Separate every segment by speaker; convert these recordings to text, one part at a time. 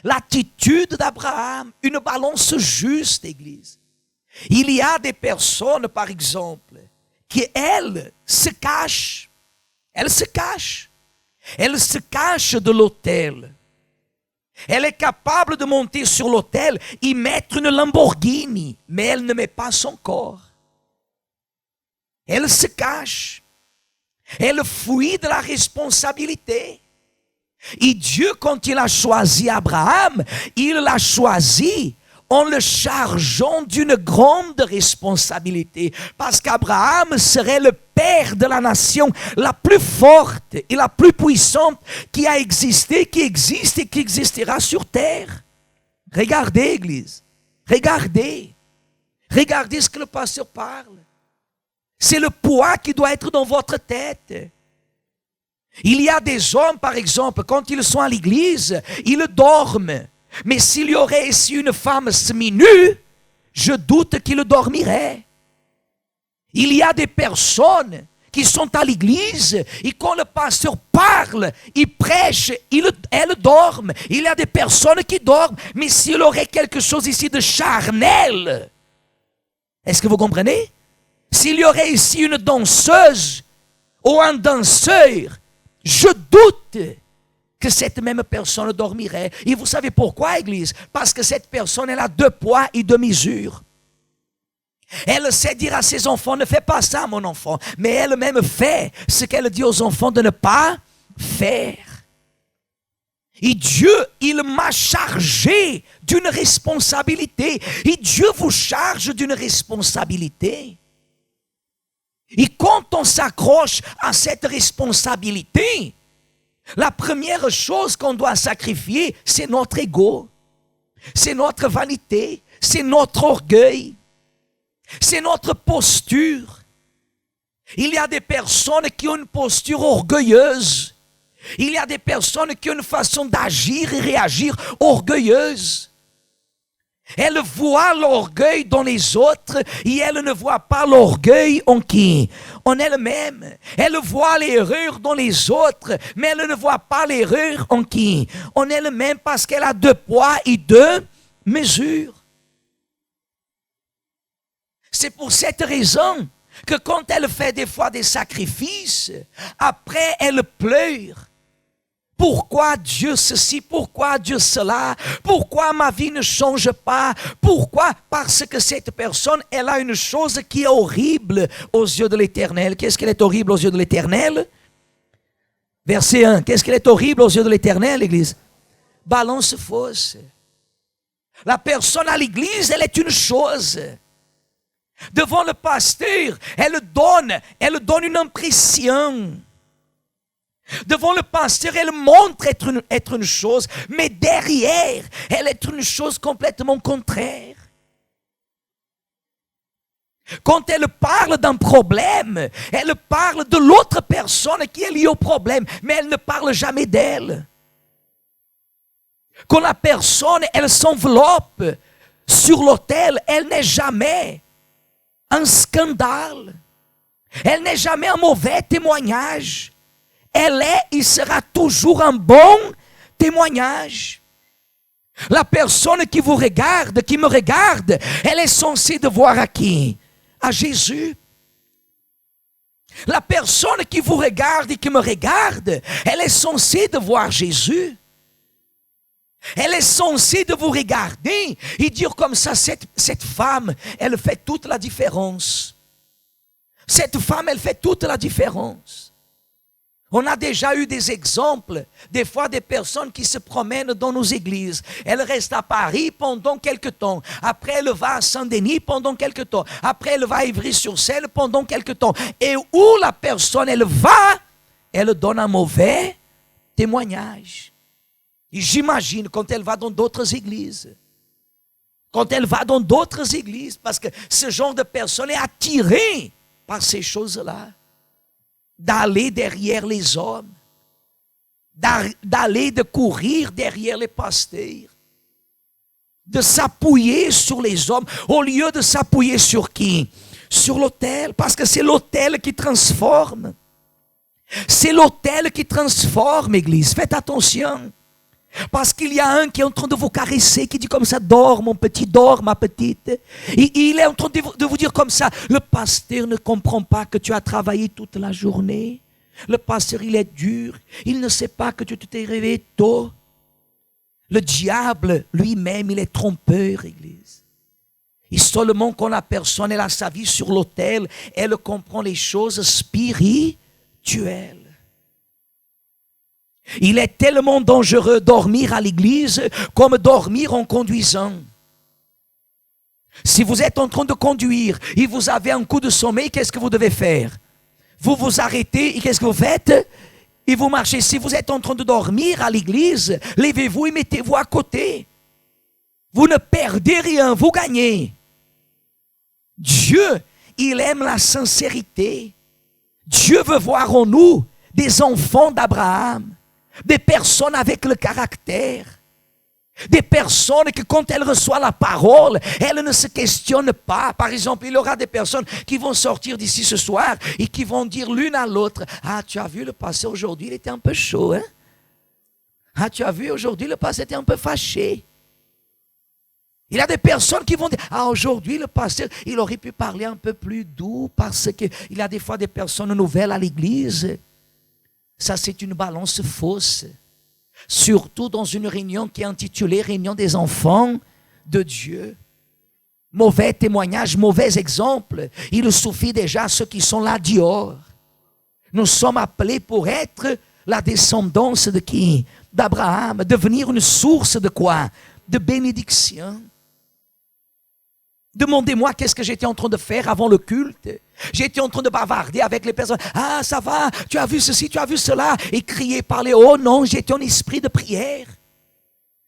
Speaker 1: L'attitude d'Abraham, une balance juste, Église. Il y a des personnes, par exemple, qui, elles, se cachent. Elles se cachent. Elles se cachent de l'autel. Elle est capable de monter sur l'autel, y mettre une Lamborghini, mais elle ne met pas son corps. Elle se cache. Elle fuit de la responsabilité. Et Dieu, quand il a choisi Abraham, il l'a choisi en le chargeant d'une grande responsabilité. Parce qu'Abraham serait le père de la nation la plus forte et la plus puissante qui a existé, qui existe et qui existera sur terre. Regardez, Église. Regardez. Regardez ce que le pasteur parle. C'est le poids qui doit être dans votre tête. Il y a des hommes, par exemple, quand ils sont à l'église, ils dorment. Mais s'il y aurait ici une femme semi-nue, je doute qu'ils dormiraient. Il y a des personnes qui sont à l'église et quand le pasteur parle, il prêche, elles dorment. Il y a des personnes qui dorment, mais s'il y aurait quelque chose ici de charnel, est-ce que vous comprenez? S'il y aurait ici une danseuse ou un danseur, je doute que cette même personne dormirait. Et vous savez pourquoi, Église? Parce que cette personne, elle a 2 poids et 2 mesures. Elle sait dire à ses enfants, ne fais pas ça, mon enfant. Mais elle-même fait ce qu'elle dit aux enfants de ne pas faire. Et Dieu, il m'a chargé d'une responsabilité. Et Dieu vous charge d'une responsabilité. Et quand on s'accroche à cette responsabilité, la première chose qu'on doit sacrifier, c'est notre ego, c'est notre vanité, c'est notre orgueil, c'est notre posture. Il y a des personnes qui ont une posture orgueilleuse. Il y a des personnes qui ont une façon d'agir et réagir orgueilleuse. Elle voit l'orgueil dans les autres et elle ne voit pas l'orgueil en qui? En elle-même. Elle voit l'erreur dans les autres, mais elle ne voit pas l'erreur en qui? En elle-même, parce qu'elle a 2 poids et 2 mesures. C'est pour cette raison que quand elle fait des fois des sacrifices, après elle pleure. Pourquoi Dieu ceci? Pourquoi Dieu cela? Pourquoi ma vie ne change pas? Pourquoi? Parce que cette personne, elle a une chose qui est horrible aux yeux de l'Éternel. Qu'est-ce qu'elle est horrible aux yeux de l'Éternel? Verset 1. Qu'est-ce qu'elle est horrible aux yeux de l'Éternel, l'Église? Balance fausse. La personne à l'Église, elle est une chose. Devant le pasteur, elle donne une impression. Devant le pasteur, elle montre être une chose, mais derrière, elle est une chose complètement contraire. Quand elle parle d'un problème, elle parle de l'autre personne qui est liée au problème, mais elle ne parle jamais d'elle. Quand la personne, elle s'enveloppe sur l'autel, elle n'est jamais un scandale. Elle n'est jamais un mauvais témoignage. Elle est, il sera toujours un bon témoignage. La personne qui vous regarde, qui me regarde, elle est censée de voir à qui? À Jésus. La personne qui vous regarde et qui me regarde, elle est censée de voir Jésus. Elle est censée de vous regarder et dire comme ça, cette femme, elle fait toute la différence. Cette femme, elle fait toute la différence. On a déjà eu des exemples, des fois des personnes qui se promènent dans nos églises. Elle reste à Paris pendant quelque temps. Après, elle va à Saint-Denis pendant quelque temps. Après, elle va à Ivry-sur-Seine pendant quelque temps. Et où la personne, elle va, elle donne un mauvais témoignage. Et j'imagine quand elle va dans d'autres églises. Quand elle va dans d'autres églises, parce que ce genre de personne est attiré par ces choses-là. D'aller derrière les hommes, d'aller de courir derrière les pasteurs, de s'appuyer sur les hommes, au lieu de s'appuyer sur qui? Sur l'autel, parce que c'est l'autel qui transforme. C'est l'autel qui transforme, Église. Faites attention. Parce qu'il y a un qui est en train de vous caresser, qui dit comme ça, dors mon petit, dors ma petite. Et il est en train de vous dire comme ça, le pasteur ne comprend pas que tu as travaillé toute la journée. Le pasteur, il est dur. Il ne sait pas que tu t'es réveillé tôt. Le diable, lui-même, il est trompeur, Église. Et seulement quand la personne elle a sa vie sur l'autel, elle comprend les choses spirituelles. Il est tellement dangereux dormir à l'église comme dormir en conduisant. Si vous êtes en train de conduire et vous avez un coup de sommeil, qu'est-ce que vous devez faire? Vous vous arrêtez et qu'est-ce que vous faites? Et vous marchez. Si vous êtes en train de dormir à l'église, levez-vous et mettez-vous à côté. Vous ne perdez rien, vous gagnez. Dieu, il aime la sincérité. Dieu veut voir en nous des enfants d'Abraham. Des personnes avec le caractère. Des personnes que quand elles reçoivent la parole, elles ne se questionnent pas. Par exemple, il y aura des personnes qui vont sortir d'ici ce soir et qui vont dire l'une à l'autre, « Ah, tu as vu le pasteur aujourd'hui, il était un peu chaud, hein? Ah, tu as vu aujourd'hui, le pasteur était un peu fâché. » Il y a des personnes qui vont dire, « Ah, aujourd'hui, le pasteur, il aurait pu parler un peu plus doux parce qu'il y a des fois des personnes nouvelles à l'église. » Ça, c'est une balance fausse. Surtout dans une réunion qui est intitulée « Réunion des enfants de Dieu ». Mauvais témoignage, mauvais exemple. Il suffit déjà à ceux qui sont là dehors. Nous sommes appelés pour être la descendance de qui? D'Abraham. Devenir une source de quoi? De bénédiction. Demandez-moi qu'est-ce que j'étais en train de faire avant le culte. J'étais en train de bavarder avec les personnes. « Ah, ça va, tu as vu ceci, tu as vu cela. » Et crier, parler. Oh non, j'étais en esprit de prière.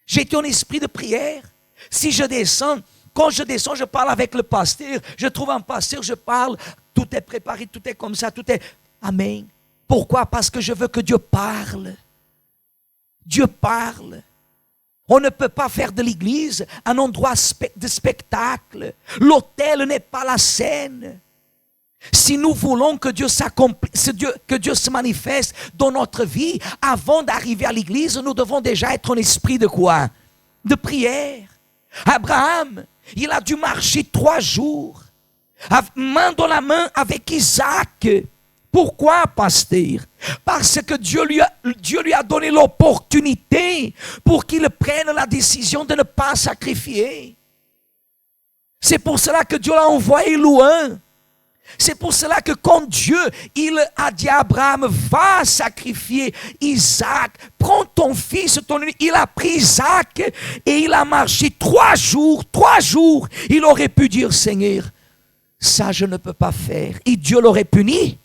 Speaker 1: J'étais en esprit de prière. Si je descends, quand je descends, je parle avec le pasteur. Je trouve un pasteur, je parle. Tout est préparé, tout est comme ça, tout est... Amen. Pourquoi? Parce que je veux que Dieu parle. Dieu parle. On ne peut pas faire de l'église un endroit de spectacle. L'autel n'est pas la scène. Si nous voulons que Dieu s'accomplisse, que Dieu se manifeste dans notre vie, avant d'arriver à l'église, nous devons déjà être en esprit de quoi? De prière. Abraham, il a dû marcher 3 jours, main dans la main avec Isaac. Pourquoi, pasteur? Parce que Dieu lui a donné l'opportunité pour qu'il prenne la décision de ne pas sacrifier. C'est pour cela que Dieu l'a envoyé loin. C'est pour cela que quand Dieu, il a dit à Abraham, va sacrifier Isaac, prends ton fils, il a pris Isaac et il a marché 3 jours, 3 jours. Il aurait pu dire, Seigneur, ça je ne peux pas faire. Et Dieu l'aurait puni?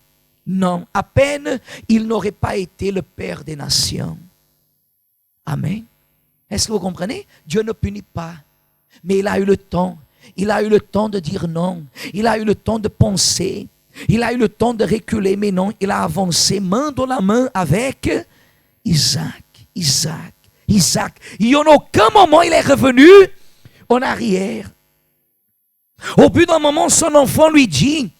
Speaker 1: Non, à peine il n'aurait pas été le Père des nations. Amen. Est-ce que vous comprenez? Dieu ne punit pas, mais il a eu le temps. Il a eu le temps de dire non. Il a eu le temps de penser. Il a eu le temps de reculer, mais non, il a avancé main dans la main avec Isaac. Il n'y en a aucun moment il est revenu en arrière. Au bout d'un moment, son enfant lui dit,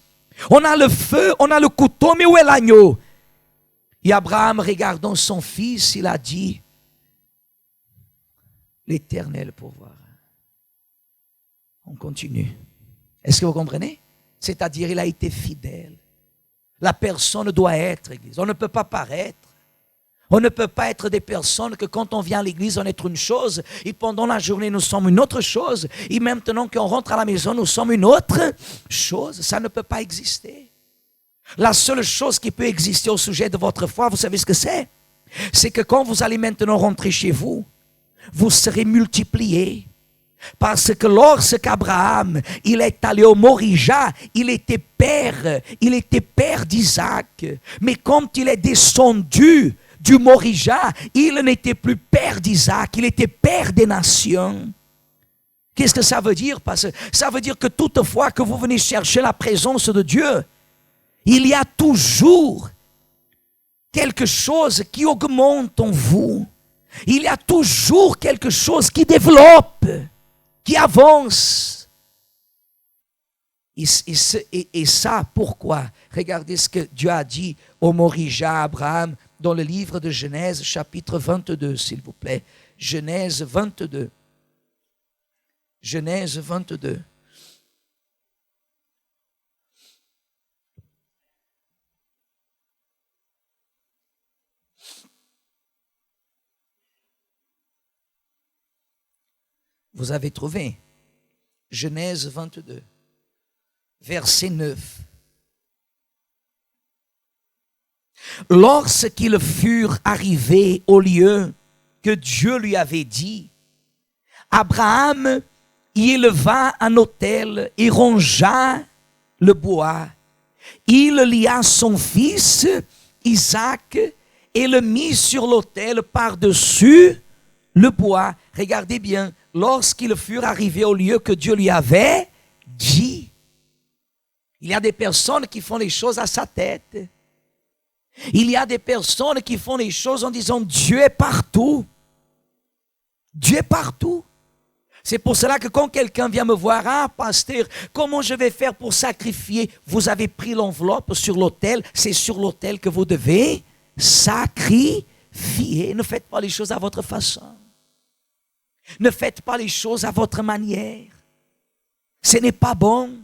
Speaker 1: on a le feu, on a le couteau, mais où est l'agneau? Et Abraham, regardant son fils, il a dit, l'Éternel pourvoira. On continue. Est-ce que vous comprenez? C'est-à-dire, il a été fidèle. La personne doit être, Église. On ne peut pas paraître. On ne peut pas être des personnes que quand on vient à l'église, on est une chose, et pendant la journée, nous sommes une autre chose, et maintenant qu'on rentre à la maison, nous sommes une autre chose. Ça ne peut pas exister. La seule chose qui peut exister au sujet de votre foi, vous savez ce que c'est? C'est que quand vous allez maintenant rentrer chez vous, vous serez multipliés. Parce que lorsqu'Abraham, il est allé au Morija, il était père d'Isaac. Mais quand il est descendu du Morija, il n'était plus père d'Isaac, il était père des nations. Qu'est-ce que ça veut dire? Parce que ça veut dire que toutefois que vous venez chercher la présence de Dieu, il y a toujours quelque chose qui augmente en vous. Il y a toujours quelque chose qui développe, qui avance. Et ça, pourquoi? Regardez ce que Dieu a dit au Morija, à Abraham, dans le livre de Genèse, chapitre 22, s'il vous plaît. Genèse 22. Genèse 22. Vous avez trouvé? Genèse 22, verset 9. Lorsqu'ils furent arrivés au lieu que Dieu lui avait dit, Abraham y éleva un autel et rongea le bois. Il lia son fils Isaac et le mit sur l'autel par-dessus le bois. Regardez bien, lorsqu'ils furent arrivés au lieu que Dieu lui avait dit. Il y a des personnes qui font les choses à sa tête. Il y a des personnes qui font les choses en disant Dieu est partout. Dieu est partout. C'est pour cela que quand quelqu'un vient me voir, ah pasteur, comment je vais faire pour sacrifier? Vous avez pris l'enveloppe sur l'autel, c'est sur l'autel que vous devez sacrifier. Ne faites pas les choses à votre façon. Ne faites pas les choses à votre manière. Ce n'est pas bon.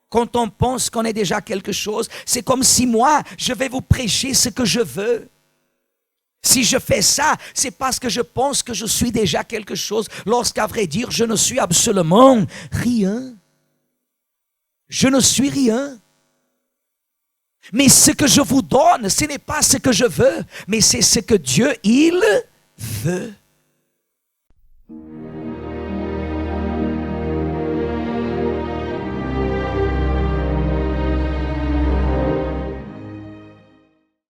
Speaker 1: Quand on pense qu'on est déjà quelque chose, c'est comme si moi, je vais vous prêcher ce que je veux. Si je fais ça, c'est parce que je pense que je suis déjà quelque chose, lorsqu'à vrai dire, je ne suis absolument rien. Je ne suis rien. Mais ce que je vous donne, ce n'est pas ce que je veux, mais c'est ce que Dieu, il veut.